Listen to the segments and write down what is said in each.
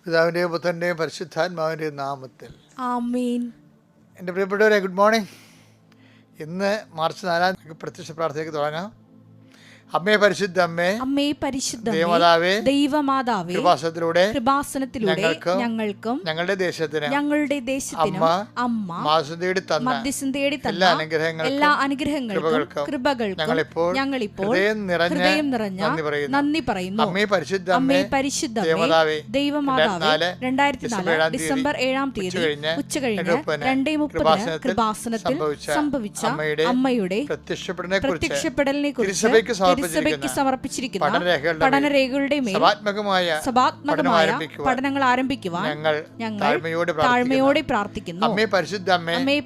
പിതാവിൻ്റെയും പുത്രൻ്റെയും പരിശുദ്ധാത്മാവിൻ്റെയും നാമത്തിൽ ആമേൻ. എൻ്റെ പ്രിയപ്പെട്ടവരെ, ഗുഡ് മോർണിംഗ്. ഇന്ന് മാർച്ച് 4 പ്രത്യക്ഷ പ്രാർത്ഥനയ്ക്ക് തുടങ്ങാം. അമ്മേ പരിശുദ്ധ അമ്മേ, അമ്മേ പരിശുദ്ധ ദൈവമാതാവേ, കൃപാസനത്തിലൂടെ ഞങ്ങൾക്കും ഞങ്ങളുടെ ദേശത്തിനും അമ്മ മധ്യസ്ഥം തേടി തന്ന എല്ലാ അനുഗ്രഹങ്ങൾക്കും കൃപകൾക്കും ഞങ്ങളിപ്പോൾ ഹൃദയം നിറഞ്ഞ നന്ദി പറയുന്നു. അമ്മേ പരിശുദ്ധ ദൈവമാതാവേ, 2004 ഡിസംബർ 7 ഉച്ചകഴിഞ്ഞ് 2:30 കൃപാസനത്തിൽ സംഭവിച്ച അമ്മയുടെ പ്രത്യക്ഷപ്പെടലിനെ കുറിച്ച് തിരുസഭയ്ക്ക് സമർപ്പിച്ചിരിക്കുന്ന പഠനരേഖകളുടെ മേൽ സഭാത്മകമായ പഠനങ്ങൾ ആരംഭിക്കുവാൻ ഞങ്ങൾ താഴ്മയോടെ പ്രാർത്ഥിക്കുന്നു. അമ്മേ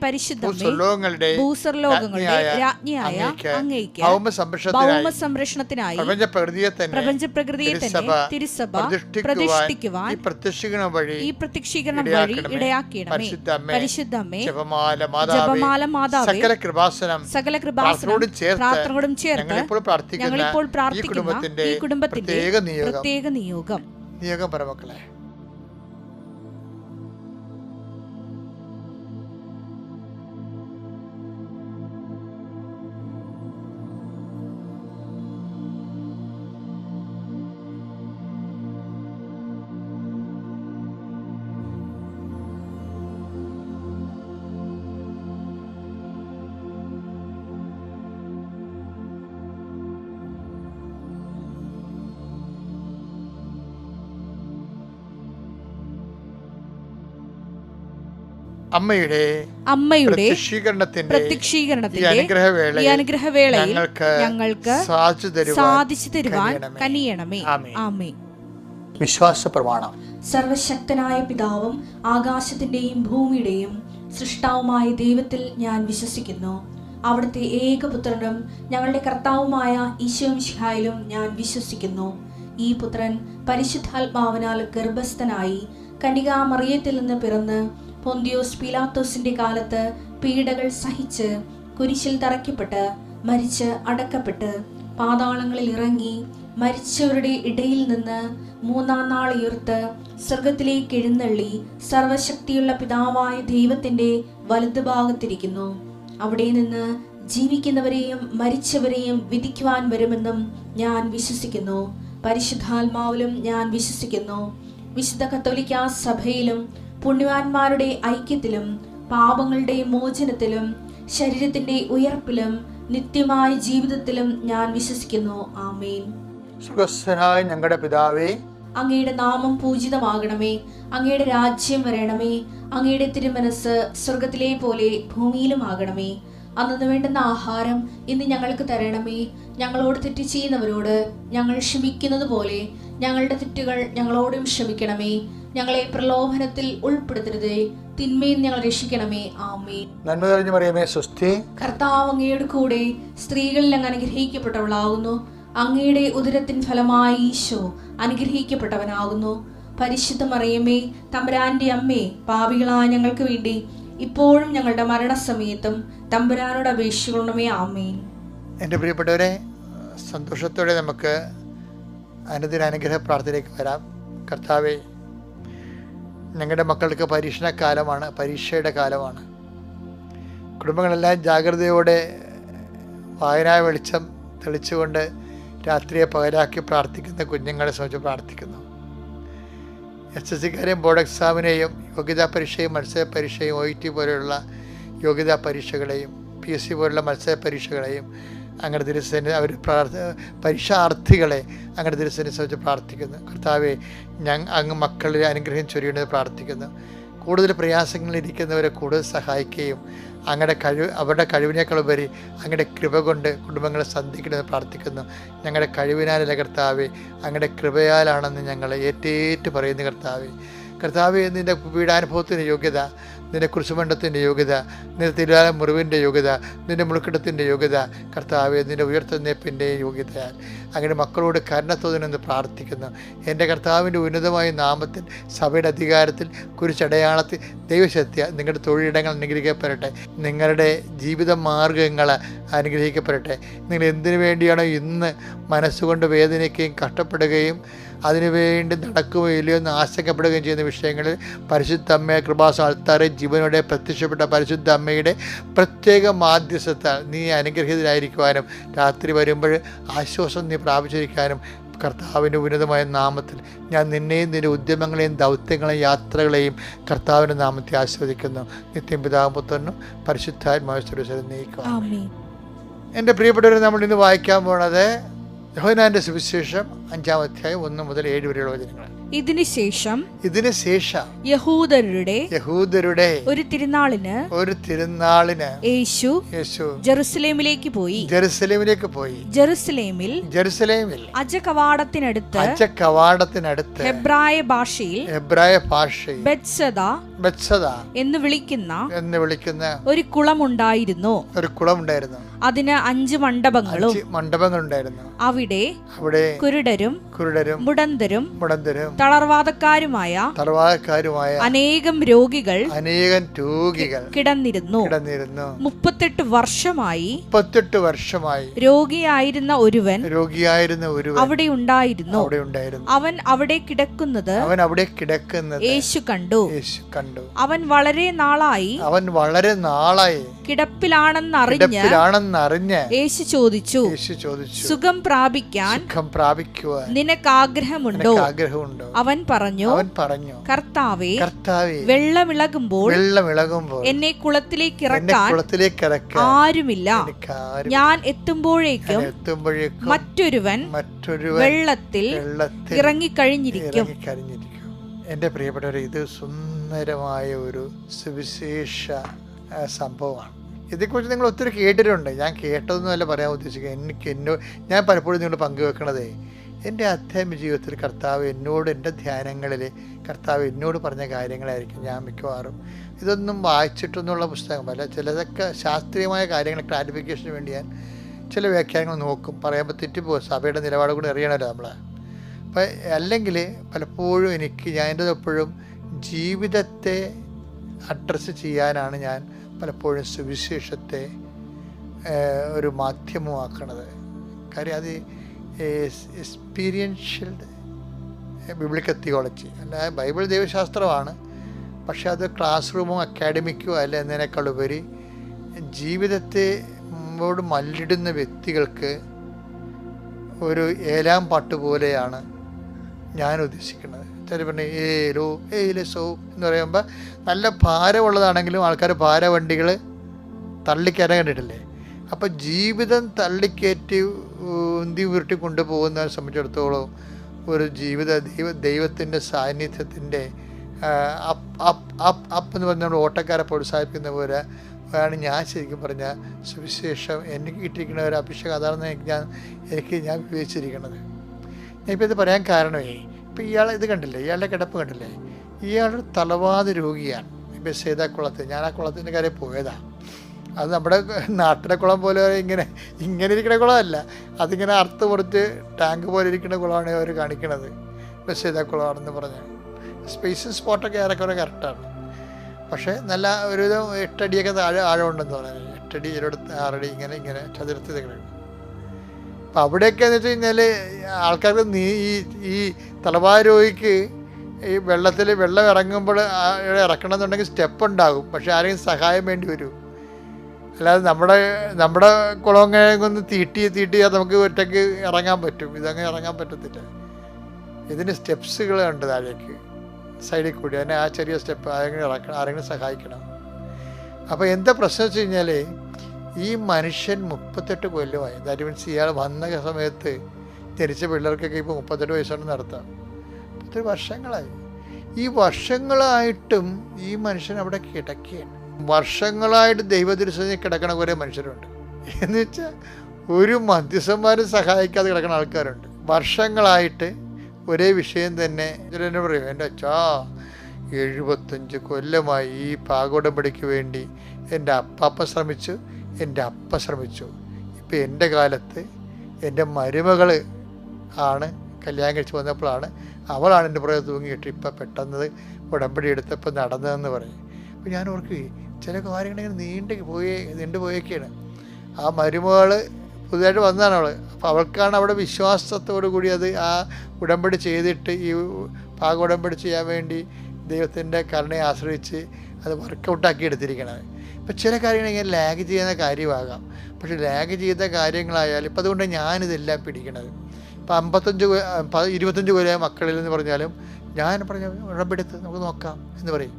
പരിശുദ്ധ ഭൂസ്വർലോകങ്ങളുടെ രാജ്ഞിയായ അങ്ങേയ്ക്ക് ഭൗമ സംരക്ഷണത്തിനായി പ്രപഞ്ചപ്രകൃതിയെ തന്നെ തിരുസഭ പ്രതിഷ്ഠിക്കുവാൻ ഈ പ്രത്യക്ഷീകരണം വഴി ഇടയാക്കിയണമേ. പരിശുദ്ധമ്മേ, ജപമാല മാതാവേ, സകല കൃപാസനം പ്രാർത്ഥനയോടും ചേർത്ത് ഞങ്ങളിപ്പോൾ പ്രാർത്ഥിക്കുന്ന ഈ കുടുംബത്തിന്റെ പ്രത്യേക നിയോഗം. പരമക്കളെ, അമ്മയുടെ പ്രത്യക്ഷീകരണത്തിന്റെ അനുഗ്രഹവേളയിൽ ഞങ്ങൾക്ക് സാധിച്ചു തരുവാൻ കനിയണമേ. ആമേൻ. വിശ്വാസ പ്രമാണം. സർവശക്തനായ പിതാവും ആകാശത്തിന്റെയും ഭൂമിയുടെയും സൃഷ്ടാവുമായ ദൈവത്തിൽ ഞാൻ വിശ്വസിക്കുന്നു. അവിടുത്തെ ഏകപുത്രനും ഞങ്ങളുടെ കർത്താവുമായ ഈശോമിശിഹായിലും ഞാൻ വിശ്വസിക്കുന്നു. ഈ പുത്രൻ പരിശുദ്ധാത്മാവിനാൽ ഗർഭസ്ഥനായി കന്യകാമറിയത്തിൽ നിന്ന് പിറന്ന് പൊന്തിയോസ് പീലാത്തോസിന്റെ കാലത്ത് പീഡകൾ സഹിച്ച് കുരിശിൽ തറയ്ക്കപ്പെട്ട് മരിച്ച് അടക്കപ്പെട്ട് പാതാളങ്ങളിൽ ഇറങ്ങി മരിച്ചവരുടെ ഇടയിൽ നിന്ന് 3-ാം നാൾ ഉയർത്ത് സ്വർഗത്തിലേക്ക് എഴുന്നള്ളി സർവശക്തിയുള്ള പിതാവായ ദൈവത്തിന്റെ വലതുഭാഗത്തിരിക്കുന്നു. അവിടെ നിന്ന് ജീവിക്കുന്നവരെയും മരിച്ചവരെയും വിധിക്കുവാൻ വരുമെന്നും ഞാൻ വിശ്വസിക്കുന്നു. പരിശുദ്ധാത്മാവിലും ഞാൻ വിശ്വസിക്കുന്നു. വിശുദ്ധ കത്തോലിക്കാ സഭയിലും പുണ്യവാന്മാരുടെ ഐക്യത്തിലും പാപങ്ങളുടെ മോചനത്തിലും ശരീരത്തിന്റെ ഉയർപ്പിലും നിത്യമായ ജീവിതത്തിലും ഞാൻ വിശ്വസിക്കുന്നു. ആമേൻ. സ്വർഗ്ഗസ്ഥനായ ഞങ്ങളുടെ പിതാവേ, അങ്ങയുടെ നാമം പൂജിതമാകണമേ. അങ്ങയുടെ രാജ്യം വരണമേ. അങ്ങയുടെ തിരുമനസ് സ്വർഗത്തിലെ പോലെ ഭൂമിയിലും ആകണമേ. അന്നു വേണ്ടുന്ന ആഹാരം ഇന്ന് ഞങ്ങൾക്ക് തരണമേ. ഞങ്ങളോട് തെറ്റ് ചെയ്യുന്നവരോട് ഞങ്ങൾ ക്ഷമിക്കുന്നത് പോലെ ഞങ്ങളുടെ തെറ്റുകൾ ഞങ്ങളോടും ക്ഷമിക്കണമേ. ഞങ്ങളെ പ്രലോഭനത്തിൽ ഉൾപ്പെടുത്തരുതേ, തിന്മയിൽ ഞങ്ങൾ രക്ഷിക്കണമേ. ആമേൻ. നന്മ നിറഞ്ഞ മറിയമേ, സ്വസ്തി. കർത്താവ് അങ്ങയുടെ കൂടെ സ്ത്രീകളിൽ അങ്ങ് അനുഗ്രഹിക്കപ്പെട്ടവളാകുന്നു. അങ്ങയുടെ ഉദരത്തിൻ ഫലമായി ഈശോ അനുഗ്രഹിക്കപ്പെട്ടവനാകുന്നു. പരിശുദ്ധ മറിയമേ, തമ്പുരാന്റെ അമ്മേ, പാപികളായ ഞങ്ങൾക്ക് വേണ്ടി ഇപ്പോഴും ഞങ്ങളുടെ മരണസമയത്തും തമ്പുരാനോട് അപേക്ഷിക്കണമേ. ആമേൻ. എൻ്റെ പ്രിയപ്പെട്ടവരെ, സന്തോഷത്തോടെ നമുക്ക് അനുദിന അനുഗ്രഹ പ്രാർത്ഥനയിലേക്ക് വരാം. കർത്താവേ, ഞങ്ങളുടെ മക്കൾക്ക് പരീക്ഷയുടെ കാലമാണ്. കുടുംബങ്ങളെല്ലാം ജാഗ്രതയോടെ വായനാ വെളിച്ചം തെളിച്ചുകൊണ്ട് രാത്രിയെ പകലാക്കി പ്രാർത്ഥിക്കുന്ന കുഞ്ഞുങ്ങളെ സംബന്ധിച്ച് പ്രാർത്ഥിക്കുന്നു. SSLCക്കാരെയും ബോർഡ് എക്സാമിനെയും യോഗ്യതാ പരീക്ഷയും മത്സര പരീക്ഷയും OET പോലെയുള്ള യോഗ്യതാ പരീക്ഷകളെയും PSC പോലുള്ള മത്സര പരീക്ഷകളെയും അങ്ങനെ ദിവസത്തിന് അവർ പരീക്ഷാർത്ഥികളെ അങ്ങനെ ദിവസത്തിനെ സംബന്ധിച്ച് പ്രാർത്ഥിക്കുന്നു. കർത്താവെ, അങ്ങ് മക്കളുടെ അനുഗ്രഹം ചൊരിയണമെന്ന് പ്രാർത്ഥിക്കുന്നു. കൂടുതൽ പ്രയാസങ്ങളിലിരിക്കുന്നവരെ കൂടുതൽ സഹായിക്കുകയും അവരുടെ കഴിവിനേക്കാൾ ഉപരി അങ്ങയുടെ കൃപ കൊണ്ട് കുടുംബങ്ങളെ സന്ധിക്കണമെന്ന് പ്രാർത്ഥിക്കുന്നു. ഞങ്ങളുടെ കഴിവിനാലല്ല കർത്താവെ, അങ്ങയുടെ കൃപയാലാണെന്ന് ഞങ്ങൾ ഏറ്റേറ്റ് പറയുന്നു. കർത്താവെ, നിൻ്റെ പീഡാനുഭവത്തിൻ്റെ യോഗ്യത, നിൻ്റെ കുരിശുമണ്ഡത്തിൻ്റെ യോഗ്യത, നിൻ്റെ തിരുവാല മുറിവിൻ്റെ യോഗ്യത, നിൻ്റെ മുളുക്കിടത്തിൻ്റെ യോഗ്യത, കർത്താവെ, നിൻ്റെ ഉയർത്തെഴുന്നേൽപ്പിൻ്റെ യോഗ്യതയാൽ അങ്ങനെ മക്കളോട് കരുണ തോന്നണമെന്ന് പ്രാർത്ഥിക്കുന്നു. എൻ്റെ കർത്താവിൻ്റെ ഉന്നതമായ നാമത്തിൽ, സഭയുടെ അധികാരത്തിൽ, കുരിശടയാളത്തിൽ, ദൈവശക്തി നിങ്ങളുടെ തൊഴിലിടങ്ങൾ അനുഗ്രഹിക്കപ്പെടട്ടെ. നിങ്ങളുടെ ജീവിത മാർഗങ്ങൾ അനുഗ്രഹിക്കപ്പെടട്ടെ. നിങ്ങൾ എന്തിനു വേണ്ടിയാണോ ഇന്ന് മനസ്സുകൊണ്ട് വേദനിക്കുകയും കഷ്ടപ്പെടുകയും അതിനുവേണ്ടി നടക്കുകയോ ഇല്ലയോ എന്ന് ആശങ്കപ്പെടുകയും ചെയ്യുന്ന വിഷയങ്ങളിൽ പരിശുദ്ധ അമ്മയെ കൃപാസനം ആൾത്താരെ ജീവനോടെ പ്രത്യക്ഷപ്പെട്ട പരിശുദ്ധ അമ്മയുടെ പ്രത്യേക മാധ്യസ്ഥത്താൽ നീ അനുഗ്രഹീതരായിരിക്കുവാനും രാത്രി വരുമ്പോൾ ആശ്വാസം നീ പ്രാപിച്ചിരിക്കാനും കർത്താവിൻ്റെ ഉന്നതമായ നാമത്തിൽ ഞാൻ നിന്നെയും നിൻ്റെ ഉദ്യമങ്ങളെയും ദൗത്യങ്ങളെയും യാത്രകളെയും കർത്താവിൻ്റെ നാമത്തെ ആസ്വദിക്കുന്നു. നിത്യം പിതാവും പുത്രനും പരിശുദ്ധാത്മാവിനെ നയിക്കുക. എൻ്റെ പ്രിയപ്പെട്ടവരെ, നമ്മൾ ഇന്ന് വായിക്കാൻ പോണത് യോഹന്നാന്റെ സുവിശേഷം 5-ാം അധ്യായം 1 മുതൽ 7 വരെയുള്ള വചനങ്ങൾ. ഇതിന് ശേഷം യഹൂദരുടെ ഒരു തിരുനാളിന് യേശു ജെറുസലേമിലേക്ക് പോയി. ജെറുസലേമിൽ അജകവാടത്തിനടുത്ത് ഹെബ്രായ ഭാഷയിൽ ബെത്സദ എന്ന് വിളിക്കുന്ന ഒരു കുളമുണ്ടായിരുന്നു. അതിന് 5 മണ്ഡപങ്ങളും ഉണ്ടായിരുന്നു. അവിടെ കുരുടരും മുടന്തരും തളർവാദക്കാരുമായ അനേകം രോഗികൾ കിടന്നിരുന്നു. 38 വർഷമായി രോഗിയായിരുന്ന ഒരുവൻ അവിടെ ഉണ്ടായിരുന്നു. അവൻ അവിടെ കിടക്കുന്നത് യേശു കണ്ടു. അവൻ വളരെ നാളായി കിടപ്പിലാണെന്നറിഞ്ഞ് യേശു ചോദിച്ചു, സുഖം പ്രാപിക്കാൻ നിനക്ക് ആഗ്രഹമുണ്ടോ? അവൻ പറഞ്ഞു, കർത്താവേ, വെള്ളമിളകുമ്പോൾ എന്നെ കുളത്തിലേക്ക് ഇറക്കാൻ ആരുമില്ല. ഞാൻ എത്തുമ്പോഴേക്കും മറ്റൊരുവൻ വെള്ളത്തിൽ ഇറങ്ങിക്കഴിഞ്ഞിരിക്കും. എൻ്റെ പ്രിയപ്പെട്ടവരെ, ഇത് സുന്ദരമായ ഒരു സുവിശേഷ സംഭവമാണ്. ഇതേക്കുറിച്ച് നിങ്ങൾ ഒത്തിരി കേട്ടിട്ടുണ്ട്. ഞാൻ കേട്ടതൊന്നുമല്ല പറയാൻ ഉദ്ദേശിക്കുക. ഞാൻ പലപ്പോഴും നിങ്ങൾ പങ്കുവെക്കണതേ എൻ്റെ ആധ്യാത്മിക ജീവിതത്തിൽ കർത്താവ് എന്നോട്, എൻ്റെ ധ്യാനങ്ങളിൽ കർത്താവ് എന്നോട് പറഞ്ഞ കാര്യങ്ങളായിരിക്കും ഞാൻ മിക്കവാറും. ഇതൊന്നും വായിച്ചിട്ടൊന്നുള്ള പുസ്തകമല്ല. ചിലതൊക്കെ ശാസ്ത്രീയമായ കാര്യങ്ങൾ ക്ലാരിഫിക്കേഷന് വേണ്ടി ഞാൻ ചില വ്യാഖ്യാനങ്ങൾ നോക്കും. പറയുമ്പോൾ തെറ്റിപ്പോകും. സഭയുടെ നിലപാട് കൂടി അറിയണമല്ലോ നമ്മൾ. അപ്പം അല്ലെങ്കിൽ പലപ്പോഴും ഞാൻ എൻ്റെ എപ്പോഴും ജീവിതത്തെ അഡ്രസ്സ് ചെയ്യാനാണ് ഞാൻ പലപ്പോഴും സുവിശേഷത്തെ ഒരു മാധ്യമമാക്കണത്. കാര്യം അത് എക്സ്പീരിയൻഷ്യൽ ബിബ്ലിക്കൽ തിയോളജി അല്ല. ബൈബിൾ ദൈവശാസ്ത്രമാണ്, പക്ഷെ അത് ക്ലാസ് റൂമോ അക്കാഡമിക്കോ അല്ല എന്നതിനേക്കാളുപരി ജീവിതത്തോട് മല്ലിടുന്ന വ്യക്തികൾക്ക് ഒരു ഏലാം പാട്ട് പോലെയാണ് ഞാൻ ഉദ്ദേശിക്കുന്നത്. ചില പറഞ്ഞ ഏലസോ എന്ന് പറയുമ്പോൾ നല്ല ഭാരമുള്ളതാണെങ്കിലും ആൾക്കാർ ഭാരവണ്ടികൾ തള്ളിക്കയറാൻ കണ്ടിട്ടില്ലേ? അപ്പം ജീവിതം തള്ളിക്കയറ്റി ഉന്തി ഉരുട്ടി കൊണ്ടുപോകുന്നതിനെ സംബന്ധിച്ചിടത്തോളം ഒരു ദൈവത്തിൻ്റെ സാന്നിധ്യത്തിൻ്റെ അപ്പ് എന്ന് പറഞ്ഞാൽ നമ്മൾ ഓട്ടക്കാരെ പ്രോത്സാഹിപ്പിക്കുന്ന പോലെ ആണ് ഞാൻ ശരിക്കും പറഞ്ഞാൽ സുവിശേഷം എനിക്ക് കിട്ടിയിരിക്കുന്ന ഒരു അഭിഷേകം. അതാണ് ഞാൻ വിവേചിച്ചിരിക്കുന്നത്. ഞാനിപ്പോൾ ഇത് പറയാൻ കാരണമേ, ഇപ്പം ഇത് കണ്ടില്ലേ, ഇയാളുടെ കിടപ്പ് കണ്ടില്ലേ? ഇയാൾ തലവാത രോഗിയാണ്. ബെത്സേദ കുളത്തിൽ, ഞാൻ ആ കുളത്തിൻ്റെ കാര്യം പോയതാണ്. അത് നമ്മുടെ നാട്ടിലെ കുളം പോലെ ഇങ്ങനെ ഇരിക്കുന്ന കുളമല്ല, അതിങ്ങനെ അറുത്ത് പൊറിച്ച് ടാങ്ക് പോലെ ഇരിക്കുന്ന കുളമാണ് അവർ കാണിക്കണത്. ബെത്സേദ കുളമാണെന്ന് പറഞ്ഞാൽ സ്പേസും സ്പോട്ടൊക്കെ ഏറെക്കുറെ കറക്റ്റാണ്. പക്ഷേ നല്ല ഒരു 8 അടിയൊക്കെ ആഴമുണ്ടെന്ന് പറയുന്നത്. 8 അടി, 6 അടി ഇങ്ങനെ ചതുരത്തിൽ കിടക്കണം. അപ്പം അവിടെയൊക്കെ എന്ന് വെച്ച് കഴിഞ്ഞാൽ ആൾക്കാർക്ക് ഈ തലവാര രോഗിക്ക് ഈ വെള്ളം ഇറങ്ങുമ്പോൾ ഇറക്കണമെന്നുണ്ടെങ്കിൽ സ്റ്റെപ്പ് ഉണ്ടാകും, പക്ഷെ ആരെങ്കിലും സഹായം വേണ്ടി വരും. അല്ലാതെ നമ്മുടെ കുളങ്ങൊന്ന് തീട്ടി അത് നമുക്ക് ഒറ്റയ്ക്ക് ഇറങ്ങാൻ പറ്റും. ഇതങ്ങനെ ഇറങ്ങാൻ പറ്റത്തില്ല. ഇതിന് സ്റ്റെപ്സുകളുണ്ട് താഴേക്ക് സൈഡിൽ കൂടി. അതിനെ ആ ചെറിയ സ്റ്റെപ്പ് ആരെങ്കിലും സഹായിക്കണം. അപ്പോൾ എന്താ പ്രശ്നം വെച്ച് കഴിഞ്ഞാൽ ഈ മനുഷ്യൻ 38 കൊല്ലമായി. ദാറ്റ് മീൻസ് ഇയാൾ വന്ന സമയത്ത് ജനിച്ച പിള്ളേർക്കൊക്കെ ഇപ്പോൾ 38 വയസ്സുകൊണ്ട് നടത്താം. 30 വർഷങ്ങളായി. ഈ വർഷങ്ങളായിട്ടും ഈ മനുഷ്യൻ അവിടെ കിടക്കുകയാണ്. വർഷങ്ങളായിട്ട് ദൈവദൃശ്യത്തിൽ കിടക്കണ കുറേ മനുഷ്യരുണ്ട്. എന്ന് വെച്ചാൽ ഒരു മധ്യസ്ഥന്മാരും സഹായിക്കാതെ കിടക്കുന്ന ആൾക്കാരുണ്ട്. വർഷങ്ങളായിട്ട് ഒരേ വിഷയം തന്നെ. ചിലരെന്നെ പറയും, എൻ്റെ അച്ഛാ 75 കൊല്ലമായി ഈ പാകോടമ്പടിക്ക് വേണ്ടി എൻ്റെ അപ്പാപ്പ ശ്രമിച്ചു, എൻ്റെ അപ്പ ശ്രമിച്ചു. ഇപ്പം എൻ്റെ കാലത്ത് എൻ്റെ മരുമകൾ ആണ് കല്യാണം കഴിച്ച് വന്നപ്പോഴാണ് അവളാണ് എൻ്റെ പുറകെ തൂങ്ങിയിട്ട് ഇപ്പം പെട്ടെന്ന് ഉടമ്പടി എടുത്തപ്പോൾ നടന്നതെന്ന് പറയും. അപ്പോൾ ഞാൻ ഓർക്കുകയും ചില കാര്യങ്ങളിങ്ങനെ നീണ്ടു പോയേക്കാണ്. ആ മരുമകൾ പുതുതായിട്ട് വന്നതാണ് അവൾ. അപ്പോൾ അവൾക്കാണ് അവിടെ വിശ്വാസത്തോടു കൂടി അത് ആ ഉടമ്പടി ചെയ്തിട്ട് ഈ ഉടമ്പടി ചെയ്യാൻ വേണ്ടി ദൈവത്തിൻ്റെ കരുണയെ ആശ്രയിച്ച് അത് വർക്കൗട്ടാക്കി എടുത്തിരിക്കണത്. ഇപ്പം ചില കാര്യങ്ങൾ ഇങ്ങനെ ലാഗ് ചെയ്യുന്ന കാര്യമാകാം, പക്ഷേ ലാഗ് ചെയ്ത കാര്യങ്ങളായാലും ഇപ്പം അതുകൊണ്ട് ഞാനിതെല്ലാം പിടിക്കണത്. ഇപ്പം 25 കൊല്ലമായ മക്കളിൽ എന്ന് പറഞ്ഞാലും ഞാൻ പറഞ്ഞ ഉടമ്പെടുത്ത് നമുക്ക് നോക്കാം എന്ന് പറയും.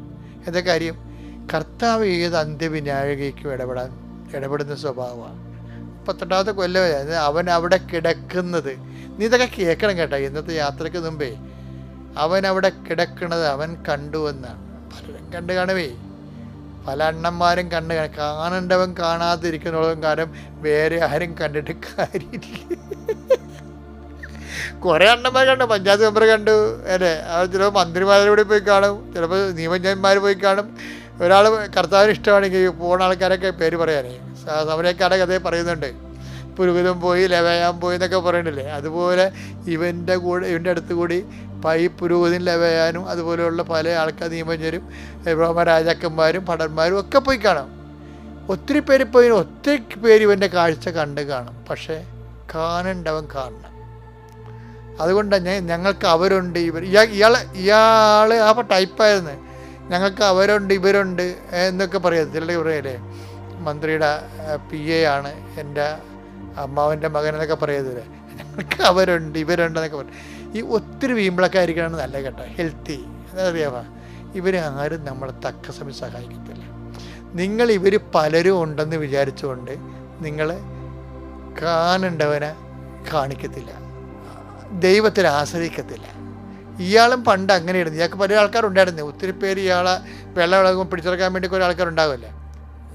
എന്താ കാര്യം? കർത്താവ് ഏത് അന്ത്യവിനാഴികയ്ക്കും ഇടപെടുന്ന സ്വഭാവമാണ്. 18ാമത്തെ കൊല്ലം അവൻ അവിടെ കിടക്കുന്നത്, നീ ഇതൊക്കെ കേൾക്കണം കേട്ടോ. ഇന്നത്തെ യാത്രയ്ക്ക് മുമ്പേ അവൻ അവിടെ കിടക്കുന്നത് അവൻ കണ്ടുവെന്നാണ്. പലരും കണ്ടു കാണുവേ, പല അണ്ണന്മാരും കാണേണ്ടവൻ കാണാതിരിക്കുന്നതും കാരണം വേറെ ആരും കണ്ടിട്ട് കാര്യമില്ല. കുറേ അണ്ണന്മാർ കണ്ടു, പഞ്ചായത്ത് മെമ്പർ കണ്ടു, അല്ലേ? അവർ ചിലപ്പോൾ മന്ത്രിമാരുടെ പോയി കാണും, ചിലപ്പോൾ നിയമജ്ഞന്മാർ പോയി കാണും. ഒരാൾ കർത്താവിന് ഇഷ്ടമാണെങ്കിൽ പോണ ആൾക്കാരൊക്കെ പേര് പറയാനേ സമരക്കാരൊക്കെ അതേ പറയുന്നുണ്ട്. പുരുകുതം പോയി, ലവയാൻ പോയി എന്നൊക്കെ പറയണില്ലേ? അതുപോലെ ഇവൻ്റെ അടുത്ത് കൂടി പുരോഹിതൻ ലവയാനും അതുപോലെയുള്ള പല ആൾക്കാർ നിയമജ്ഞരും രാജാക്കന്മാരും ഭടന്മാരും ഒക്കെ പോയി കാണാം. ഒത്തിരി പേര് ഇവൻ്റെ കാഴ്ച കണ്ട് കാണും. പക്ഷേ കാണേണ്ടവൻ കാണണം. അതുകൊണ്ടാണ് ഞങ്ങൾക്ക് അവരുണ്ട് ഇയാൾ ആ ടൈപ്പായിരുന്നു, ഞങ്ങൾക്ക് അവരുണ്ട് ഇവരുണ്ട് എന്നൊക്കെ പറയാം. ചിലർ പറയല്ലേ മന്ത്രിയുടെ PA ആണ് എൻ്റെ അമ്മാവൻ്റെ മകൻ എന്നൊക്കെ പറയത്തില്ലേ, ഞങ്ങൾക്ക് അവരുണ്ട് ഇവരുണ്ടെന്നൊക്കെ പറയും. ഈ ഒത്തിരി വീമ്പിളക്കായിരിക്കണം നല്ല കേട്ടോ, ഹെൽത്തി. അതറിയാമോ? ആരും നമ്മളെ തക്ക സമയം സഹായിക്കത്തില്ല. ഇവർ പലരും ഉണ്ടെന്ന് വിചാരിച്ചുകൊണ്ട് നിങ്ങൾ കാണേണ്ടവനെ കാണിക്കത്തില്ല, ദൈവത്തിൽ ആശ്രയിക്കത്തില്ല. ഇയാളും പണ്ട് അങ്ങനെയായിരുന്നു. ഇയാൾക്ക് പല ആൾക്കാരുണ്ടായിരുന്നു. ഒത്തിരി പേര് ഇയാളെ വെള്ളം പിടിച്ചെടുക്കാൻ വേണ്ടി കുറേ ആൾക്കാരുണ്ടാവില്ലേ.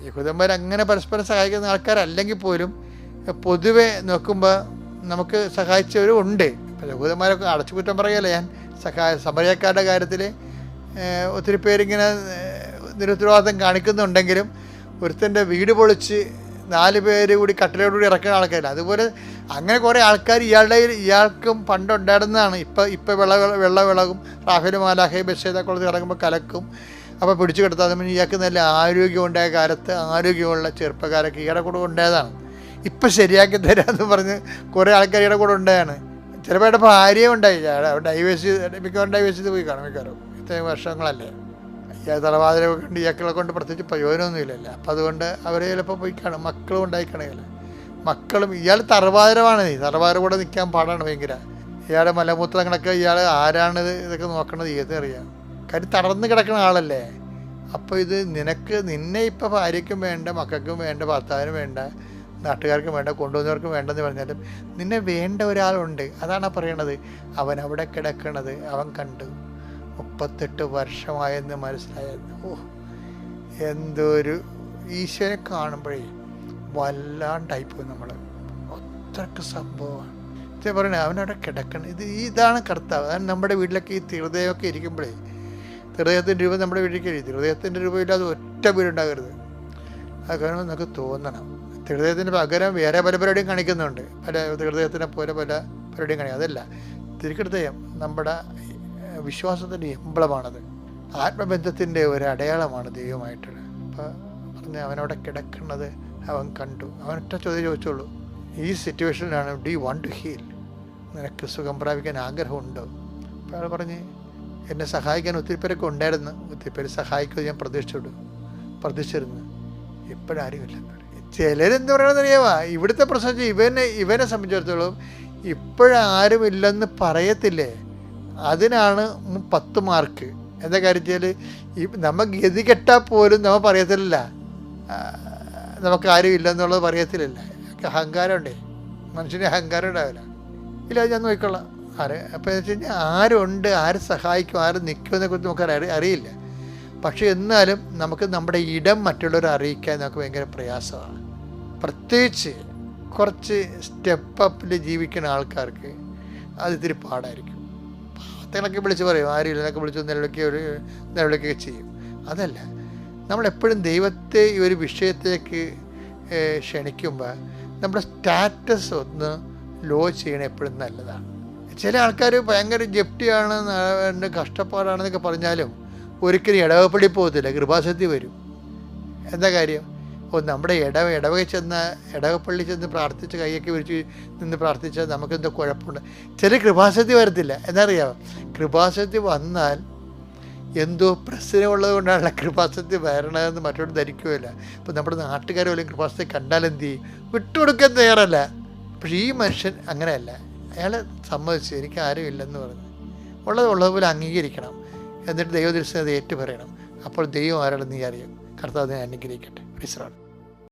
യഹൂദന്മാർ അങ്ങനെ പരസ്പരം സഹായിക്കുന്ന ആൾക്കാരല്ലെങ്കിൽ പോലും പൊതുവെ നോക്കുമ്പോൾ നമുക്ക് സഹായിച്ചവരും ഉണ്ട്. ഇപ്പം യഹൂദന്മാരൊക്കെ അടച്ചുകുറ്റം പറയല്ലേ ഞാൻ. സമരക്കാരുടെ കാര്യത്തിൽ ഒത്തിരി പേരിങ്ങനെ നിരുത്തരവാദിത്തം കാണിക്കുന്നുണ്ടെങ്കിലും ഒരുത്തൻ്റെ വീട് പൊളിച്ച് 4 പേര് കൂടി കട്ടിലോടുകൂടി ഇറക്കുന്ന ആൾക്കാരില്ല. അതുപോലെ അങ്ങനെ കുറേ ആൾക്കാർ ഇയാൾക്കും പണ്ടുണ്ടായിരുന്നതാണ്. ഇപ്പം വിളകും. റാഫേൽ മാലാഖെ ബസ്സേത കുളത്തിൽ ഇറങ്ങുമ്പോൾ കലക്കും. അപ്പോൾ പിടിച്ചു കിടത്താതെ ഇയാൾക്ക് നല്ല ആരോഗ്യമുണ്ടായ കാലത്ത് ആരോഗ്യമുള്ള ചെറുപ്പക്കാരൊക്കെ ഈയുടെ കൂടെ ഉണ്ടായതാണ്. ഇപ്പം ശരിയാക്കി തരാമെന്ന് പറഞ്ഞ് കുറേ ആൾക്കാർ ഈയുടെ കൂടെ ഉണ്ടായാണ്. ചിലപ്പോൾ ഇവിടെ ഭാര്യയും ഉണ്ടായി. മിക്കവാറും ഡൈവേഴ്സ് ചെയ്ത് പോയി കാണും. മിക്കവാറും ഇത്രയും വർഷങ്ങളല്ലേ. തലവാതിരെ കൊണ്ട് ഇയാക്കളെ കൊണ്ട് പ്രത്യേകിച്ച് പ്രയോജനമൊന്നുമില്ലല്ലോ. അപ്പം അതുകൊണ്ട് അവർ ചിലപ്പോൾ പോയി കാണും. മക്കളും ഉണ്ടായിക്കണേല. മക്കളും ഇയാൾ തറവാതിരമാണ്. തറവാതിര കൂടെ നിൽക്കാൻ പാടാണ് ഭയങ്കര. ഇയാളുടെ മലമൂത്രങ്ങളൊക്കെ ഇയാൾ ആരാണ് ഇതൊക്കെ നോക്കണത് ഏതറിയാം. കാര്യം തളർന്ന് കിടക്കുന്ന ആളല്ലേ. അപ്പോൾ ഇത് നിന്നെ ഇപ്പോൾ ഭാര്യയ്ക്കും വേണ്ട, മക്കൾക്കും വേണ്ട, ഭർത്താവിനും വേണ്ട, നാട്ടുകാർക്കും വേണ്ട, കൊണ്ടുവന്നവർക്കും വേണ്ടെന്ന് പറഞ്ഞാലും നിന്നെ വേണ്ട ഒരാളുണ്ട്. അതാണ് പറയണത്. അവൻ അവിടെ കിടക്കണത് അവൻ കണ്ടു. 38 വർഷമായെന്ന് മനസ്സിലായെന്ന്. എന്തൊരു ഈശ്വരനെ കാണുമ്പോഴേ വല്ലാണ്ടായിപ്പോയി നമ്മൾ. അത്രയ്ക്ക് സംഭവമാണ് ഇത് പറയണേ. അവനവിടെ കിടക്കണം. ഇതാണ് കർത്താവ്. അതാണ് നമ്മുടെ വീട്ടിലൊക്കെ ഈ ഹൃദയമൊക്കെ ഇരിക്കുമ്പോഴേ, ഹൃദയത്തിൻ്റെ രൂപം നമ്മുടെ വീട്ടിലേക്ക് ഇരിക്കും. ഹൃദയത്തിൻ്റെ രൂപമില്ലാതെ ഒറ്റ വീടുണ്ടാകരുത്. അത് കാണുമ്പോൾ നമുക്ക് തോന്നണം. ഹൃദയത്തിന് പകരം വേറെ പല പരിപാടിയും കാണിക്കുന്നുണ്ട്. ഹൃദയത്തിനെ പോലെ പല പരിപാടിയും കാണിക്കും. അതല്ല, തിരുഹൃദയം നമ്മുടെ വിശ്വാസത്തിൻ്റെ എംബ്ലമാണത്. ആത്മബന്ധത്തിൻ്റെ ഒരു അടയാളമാണ് ദൈവമായിട്ടുള്ളത്. അപ്പോൾ പറഞ്ഞ് അവനവിടെ കിടക്കുന്നത് അവൻ കണ്ടു. അവനൊറ്റ ചോദ്യം ചോദിച്ചോളൂ, ഈ സിറ്റുവേഷനിലാണ് do you want to heal? നിനക്ക് സുഖം പ്രാപിക്കാൻ ആഗ്രഹമുണ്ടോ? അപ്പോൾ അയാൾ പറഞ്ഞ് എന്നെ സഹായിക്കാൻ ഒത്തിരി പേരൊക്കെ ഉണ്ടായിരുന്നു, ഒത്തിരി പേര് സഹായിക്കുമെന്ന് ഞാൻ പ്രതീക്ഷിച്ചിരുന്നു. ഇപ്പോഴാരുമില്ലെന്ന് പറയും. ചിലരെന്ത് പറയണമെന്നറിയാമോ? ഇവിടുത്തെ പ്രശ്നം ഇവനെ സംബന്ധിച്ചിടത്തോളം ഇപ്പോഴാരുമില്ലെന്ന് പറയത്തില്ലേ, അതിനാണ് 10 മാർക്ക്. എന്താ കാര്യത്തിൽ നമ്മൾ ഗതി കെട്ടാൽ പോലും നമ്മൾ പറയത്തില്ല നമുക്ക് ആരും ഇല്ലെന്നുള്ളത് പറയത്തില്ല. അഹങ്കാരമുണ്ടേ, മനുഷ്യന് അഹങ്കാരം ഉണ്ടാവില്ല. ഇല്ല ഞാൻ നോക്കിക്കൊള്ളാം ആര്. അപ്പോൾ എന്ന് വെച്ച് കഴിഞ്ഞാൽ ആരുണ്ട്, ആര് സഹായിക്കും, ആര് നിൽക്കുമെന്നെ കുറിച്ച് നമുക്ക് അറിയില്ല. പക്ഷേ എന്നാലും നമുക്ക് നമ്മുടെ ഇടം മറ്റുള്ളവരെ അറിയിക്കാൻ നമുക്ക് ഭയങ്കര പ്രയാസമാണ്. പ്രത്യേകിച്ച് കുറച്ച് സ്റ്റെപ്പപ്പിൽ ജീവിക്കുന്ന ആൾക്കാർക്ക് അത് ഇത്തിരി പാടായിരിക്കും. പാവങ്ങളൊക്കെ വിളിച്ച് പറയും, ആരും എന്നൊക്കെ വിളിച്ച് നിലവിളിക്കുകയൊക്കെ ചെയ്യും. അതല്ല, നമ്മളെപ്പോഴും ദൈവത്തെ ഈ ഒരു വിഷയത്തേക്ക് ക്ഷണിക്കുമ്പോൾ നമ്മുടെ സ്റ്റാറ്റസ് ഒന്ന് ലോ ചെയ്യണത് എപ്പോഴും നല്ലതാണ്. ചില ആൾക്കാർ ഭയങ്കര ജപ്തിയാണ്, എൻ്റെ കഷ്ടപ്പാടാണെന്നൊക്കെ പറഞ്ഞാലും ഒരിക്കലും ഇടവപ്പള്ളി പോകത്തില്ല, കൃപാസനത്തിൽ വരും. എന്താ കാര്യം? നമ്മുടെ ഇടവകയിൽ ചെന്ന് ഇടവപ്പള്ളി ചെന്ന് പ്രാർത്ഥിച്ച് കൈയൊക്കെ വിരിച്ച് നിന്ന് പ്രാർത്ഥിച്ചാൽ നമുക്കെന്തോ കുഴപ്പമുണ്ട്. ചില കൃപാസനത്തിൽ വരത്തില്ല. എന്നറിയാമോ? കൃപാസനത്തിൽ വന്നാൽ എന്തോ പ്രശ്നമുള്ളത് കൊണ്ടാണല്ലോ കൃപാസനത്തിൽ വരണതെന്ന് മറ്റോട് ധരിക്കുകയില്ല. ഇപ്പോൾ നമ്മുടെ നാട്ടുകാർ പോലും കൃപാസനത്തിൽ കണ്ടാൽ എന്ത് ചെയ്യും? വിട്ടുകൊടുക്കാൻ തയ്യാറല്ല. പക്ഷേ ഈ മനുഷ്യൻ അങ്ങനെയല്ല. അയാൾ സമ്മതിച്ചു, എനിക്ക് ആരും ഇല്ലെന്ന് പറഞ്ഞു. ഉള്ളതുപോലെ അംഗീകരിക്കണം. എന്നിട്ട് ദൈവദൃശ്യം അത് ഏറ്റു പറയണം. അപ്പോൾ ദൈവം ആരാണെന്ന് നീ അറിയും. കർത്താവിനെ അനുഗ്രഹിക്കട്ടെ. വിശ്രാമം.